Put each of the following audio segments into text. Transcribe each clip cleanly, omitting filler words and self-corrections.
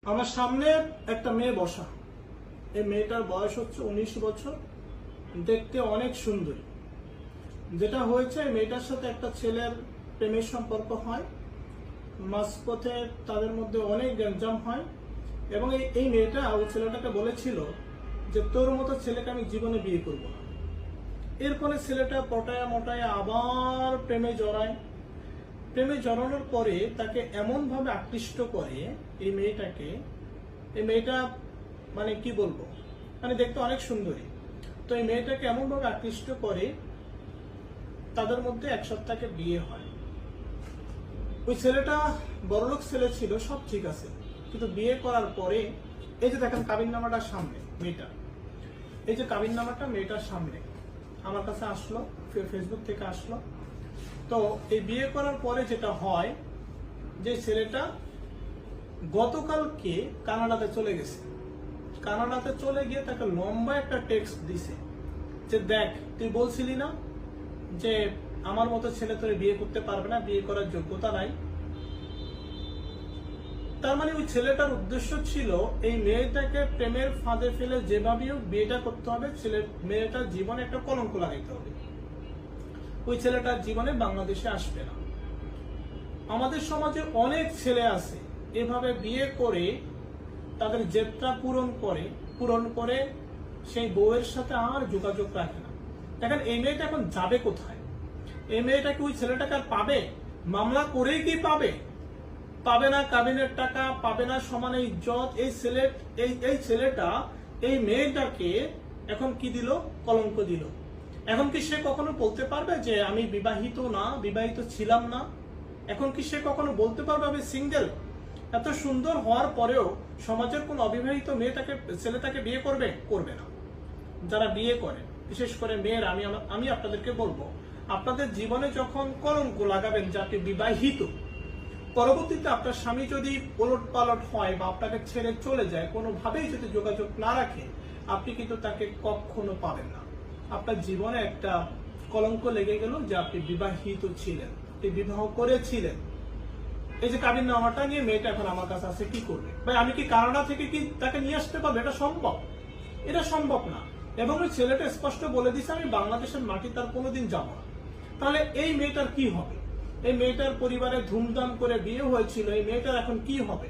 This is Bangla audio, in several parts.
আমার সামনে একটা মেয়ে বসা। এই মেয়েটার বয়স হচ্ছে 19 বছর, দেখতে অনেক সুন্দরী। যেটা হয়েছে, এই মেয়েটার সাথে একটা ছেলের প্রেমের সম্পর্ক হয়, মাঝপথে তাদের মধ্যে অনেক গ্যাঞ্জাম হয় এবং এই মেয়েটা ওই ছেলেটাকে বলেছিল যে তোর মতো ছেলেকে আমি জীবনে বিয়ে করব না। এরপরে ছেলেটা পটায়া মটায়া আবার প্রেমে জড়ায়। প্রেমে জড়ানোর পরে তাকে এমন ভাবে আকৃষ্ট করে এই মেয়েটাকে, এই মেয়েটা মানে কি বলবো, মানে দেখতে অনেক সুন্দরী। তো এই মেয়েটাকে এমন ভাবে আকৃষ্ট করে তাদের মধ্যে এক সপ্তাহে বিয়ে হয়। ওই ছেলেটা বড়লোক ছেলে ছিল, সব ঠিক আছে, কিন্তু বিয়ে করার পরে এই যে দেখেন কাবিননামাটার সামনে মেয়েটা, এই যে কাবিননামাটা মেয়েটার সামনে আমার কাছে আসলো, ফেসবুক থেকে আসলো। তো এই বিয়ে করার পরে যেটা হয়, যে ছেলেটা গতকালকে কানাডাতে চলে গেছে। কানাডাতে চলে গিয়ে তাকে লম্বা একটা টেক্সট দিছে যে দেখ, তুই বলছিলি না যে আমার মতো ছেলে তোরে বিয়ে করতে পারবে না, বিয়ে করার যোগ্যতা নাই। তার মানে ওই ছেলেটার উদ্দেশ্য ছিল এই মেয়েটাকে প্রেমের ফাঁদে ফেলে যেভাবেই বিয়েটা করতে হবে, মেয়েটার জীবনে একটা কলঙ্ক লাগাইতে হবে। ওই ছেলেটার জীবনে বাংলাদেশে আসবে না। আমাদের সমাজে অনেক ছেলে আছে এভাবে বিয়ে করে তাদের জেদটা পূরণ করে সেই বউয়ের সাথে আর যোগাযোগ রাখে না। দেখেন এই মেয়েটা এখন যাবে কোথায়? এই মেয়েটা কি ওই ছেলেটাকে আর পাবে? মামলা করেই কি পাবে? পাবে না কাবিনের টাকা, পাবে না সমান ইজ্জত। এই ছেলেটা এই মেয়েটাকে এখন কি দিল? কলঙ্ক দিল। এখন কি সে কখনো বলতে পারবে যে আমি বিবাহিত না, বিবাহিত ছিলাম না? এখন কি সে কখনো বলতে পারবে আমি সিঙ্গেল? এত সুন্দর হওয়ার পরেও সমাজের কোন অবিবাহিত ছেলেটাকে বিয়ে করবে না। যারা বিয়ে করে, বিশেষ করে মেয়েরা, আমি আপনাদেরকে বলবো, আপনাদের জীবনে যখন কলঙ্ক লাগাবেন যে আপনি বিবাহিত, পরবর্তীতে আপনার স্বামী যদি ওলট পালট হয় বা আপনাকে ছেড়ে চলে যায়, কোনোভাবেই যদি যোগাযোগ না রাখে, আপনি কিন্তু তাকে কখনো পাবেন না। আপনার জীবনে একটা কলঙ্ক লেগে গেল যে আপনি বিবাহিত ছিলেন, আপনি বিবাহ করেছিলেন। এই যে কাবিননামাটা নিয়ে মেয়েটা এখন আমার কাছে আছে, কি করবে? ভাই আমি কি কানাডা থেকে কি তাকে নিয়ে আসতে পারবো? এটা সম্ভব? এটা সম্ভব না। এবং ওই ছেলেটা স্পষ্ট বলে দিছে আমি বাংলাদেশের মাটি তার কোনোদিন যাব না। তাহলে এই মেয়েটার কি হবে? এই মেয়েটার পরিবারে ধুমধাম করে বিয়ে হয়েছিল, এই মেয়েটার এখন কি হবে?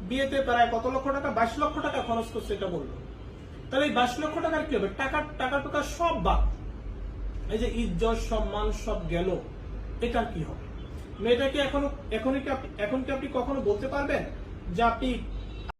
বিয়েতে প্রায় কত লক্ষ টাকা? 22 লক্ষ টাকা খরচ করছে, এটা বললো। তাহলে এই 22 লক্ষ টাকার কি হবে? টাকা সব বাদ। এই যে ইজ্জত সম্মান সব গেল, এটার কি হবে? মেয়েটাকে এখন কি আপনি কখনো বলতে পারবেন যে আপনি